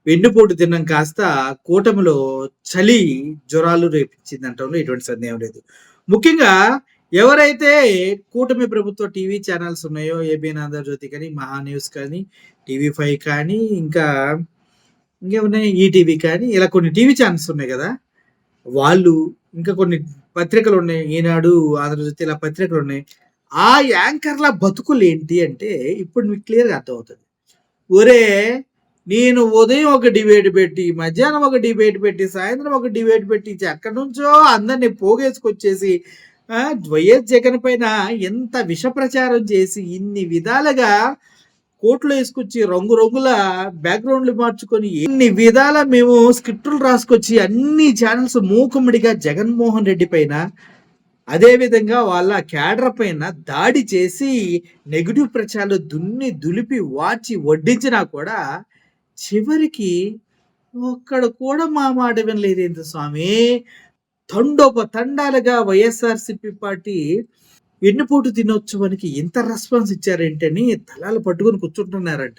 వెన్నుపోటు దినం కాస్త కూటమిలో చలి జ్వరాలు రేపించిందనటంలో ఎటువంటి సందేహం లేదు. ముఖ్యంగా ఎవరైతే కూటమి ప్రభుత్వ టీవీ ఛానెల్స్ ఉన్నాయో ఏబీఎన్ ఆంధ్రజ్యోతి కానీ, మహా న్యూస్ కానీ, టీవీ5 కానీ, ఇంకా ఇంకేమున్నాయి ఈటీవీ కానీ, ఇలా కొన్ని టీవీ ఛానెల్స్ ఉన్నాయి గదా! వాళ్ళు ఇంకా కొన్ని పత్రికలున్నాయి. ఈనాడు, ఆంధ్రజ్యోతి ఇలా పత్రికలున్నాయి. ఆ యాంకర్‌ల బతుకులేంటి అంటే ఇప్పుడు మీకు క్లియర్‌గా అర్థమవుతది. ఒరేయ్! నేను ఉదయం ఒక డిబేట్ పెట్టి, మధ్యాహ్నం ఒక డిబేట్ పెట్టి, సాయంత్రం ఒక డిబేట్ పెట్టించి, ఎక్కడి నుంచో అందరిని పోగేసుకొచ్చేసి వైఎస్ జగన్ పైన ఎంత విష ప్రచారం చేసి, ఇన్ని విధాలుగా కోర్టులో యేసుకొచ్చి రంగు రంగుల బ్యాక్‌గ్రౌండ్‌లు మార్చుకొని, ఇన్ని విధాల మేము స్క్రిప్టులు రాసుకొచ్చి అన్ని ఛానెల్స్ మూకుమ్మడిగా జగన్మోహన్ రెడ్డి పైన, అదే విధంగా వాళ్ళ క్యాడర్ పైన దాడి చేసి నెగెటివ్ ప్రచారాలు దులిపి వాచి వడ్డించినా కూడా చివరికి ఒక్కడు కూడా మా మాట వినలేదేంటి స్వామి? తండోపతండాలుగా వైఎస్ఆర్‌సీపీ పార్టీ వెన్నుపోటు దినోత్సవానికి ఇంత రెస్పాన్స్ ఇచ్చారేంటని తలాలు పట్టుకొని కూర్చుంటున్నారంట.